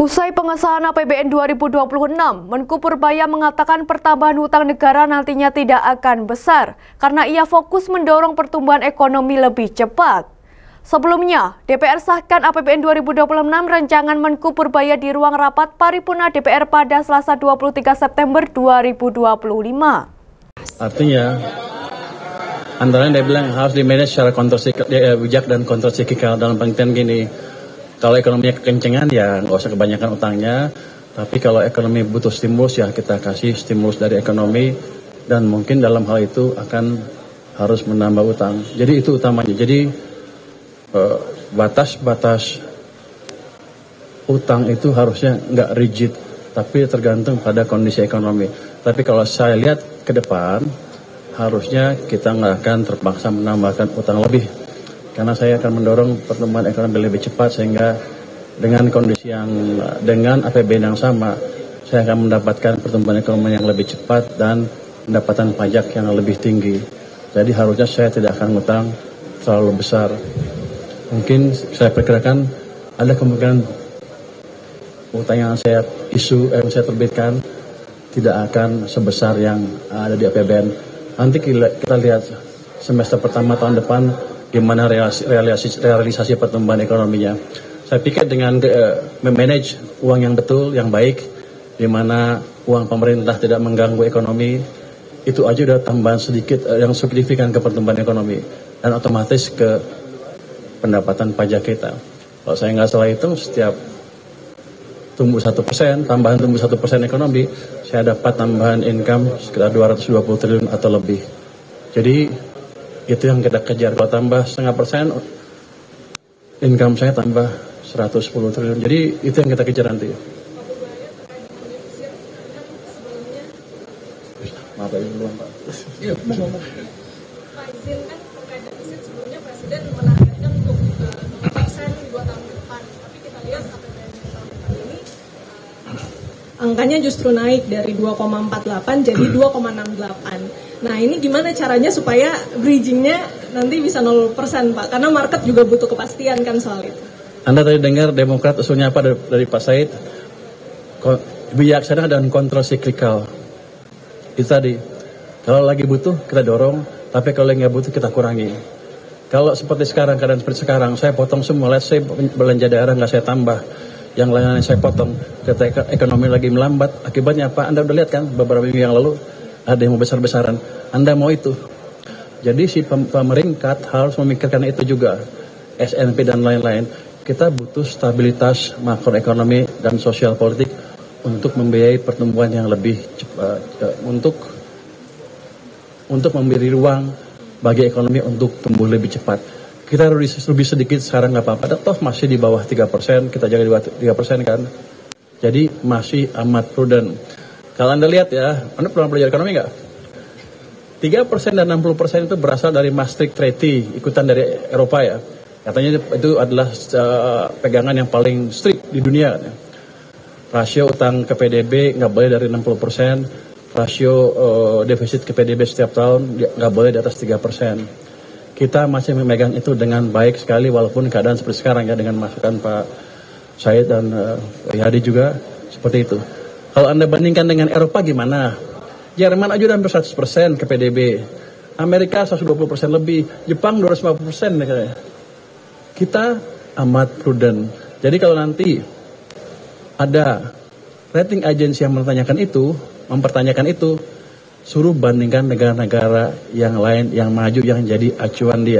Usai pengesahan APBN 2026, Menku Purbaya mengatakan pertambahan hutang negara nantinya tidak akan besar karena ia fokus mendorong pertumbuhan ekonomi lebih cepat. Sebelumnya, DPR sahkan APBN 2026 rancangan Menku Purbaya di ruang rapat paripurna DPR pada Selasa 23 September 2025. Artinya, antara dia bilang harus di-manage secara bijak dan kontrasiklikal dalam pengertian gini. Kalau ekonominya kekencengan ya nggak usah kebanyakan utangnya, tapi kalau ekonomi butuh stimulus ya kita kasih stimulus dari ekonomi, dan mungkin dalam hal itu akan harus menambah utang. Jadi itu utamanya. Jadi batas-batas utang itu harusnya nggak rigid, tapi tergantung pada kondisi ekonomi. Tapi kalau saya lihat ke depan, harusnya kita nggak akan terpaksa menambahkan utang lebih. Karena saya akan mendorong pertumbuhan ekonomi lebih cepat, sehingga dengan kondisi dengan APBN yang sama, saya akan mendapatkan pertumbuhan ekonomi yang lebih cepat dan pendapatan pajak yang lebih tinggi. Jadi harusnya saya tidak akan ngutang terlalu besar. Mungkin saya perkirakan ada kemungkinan utang yang saya saya terbitkan tidak akan sebesar yang ada di APBN. Nanti kita lihat semester pertama tahun depan gimana realisasi pertumbuhan ekonominya. Saya pikir dengan memanage uang yang betul, yang baik, di mana uang pemerintah tidak mengganggu ekonomi, itu aja udah tambahan sedikit yang signifikan ke pertumbuhan ekonomi, dan otomatis ke pendapatan pajak kita. Kalau saya nggak salah hitung, setiap tumbuh 1%, tambahan tumbuh 1% ekonomi, saya dapat tambahan income sekitar 220 triliun atau lebih. Jadi itu yang kita kejar. Kalau tambah 0,5%, income saya tambah 110 triliun. Jadi itu yang kita kejar nanti. Maaf ya, belum Pak. Iya, Pak izin kan terkait defisit sebelumnya Presiden menargetkan untuk 2% di 2 tahun ke depan. Tapi kita lihat APBN tahun depan ini angkanya justru naik dari 2,48 jadi 2,68. Nah ini gimana caranya supaya bridgingnya nanti bisa 0% Pak? Karena market juga butuh kepastian kan soal itu. Anda tadi dengar Demokrat usulnya apa dari Pak Said? Bijaksana dan kontrasiklikal. Itu tadi. Kalau lagi butuh kita dorong, tapi kalau nggak butuh kita kurangi. Kalau seperti sekarang, keadaan seperti sekarang, saya potong semua. Saya belanja daerah nggak saya tambah. Yang lainnya saya potong. Ketika ekonomi lagi melambat, akibatnya apa? Anda udah lihat kan beberapa minggu yang lalu ada yang mau besar-besaran. Anda mau itu. Jadi si pemerintah harus memikirkan itu juga. SNP dan lain-lain. Kita butuh stabilitas makroekonomi dan sosial politik untuk membiayai pertumbuhan yang lebih cepat, untuk memberi ruang bagi ekonomi untuk tumbuh lebih cepat. Kita lebih sedikit sekarang nggak apa-apa. Toh masih di bawah 3%, kita jaga di bawah 3% kan. Jadi masih amat prudent. Kalau Anda lihat ya, Anda pernah belajar ekonomi nggak? 3% dan 60% itu berasal dari Maastricht Treaty, ikutan dari Eropa ya. Katanya itu adalah pegangan yang paling strict di dunia. Rasio utang ke PDB nggak boleh dari 60%, rasio defisit ke PDB setiap tahun nggak boleh di atas 3%. Kita masih memegang itu dengan baik sekali, walaupun keadaan seperti sekarang ya, dengan masukan Pak Said dan Pak Hadi juga seperti itu. Kalau Anda bandingkan dengan Eropa gimana? Jerman aja udah hampir 100% ke PDB. Amerika 120% lebih. Jepang 250% katanya. Kita amat prudent. Jadi kalau nanti ada rating agency yang mempertanyakan itu, suruh bandingkan negara-negara yang lain yang maju yang jadi acuan dia.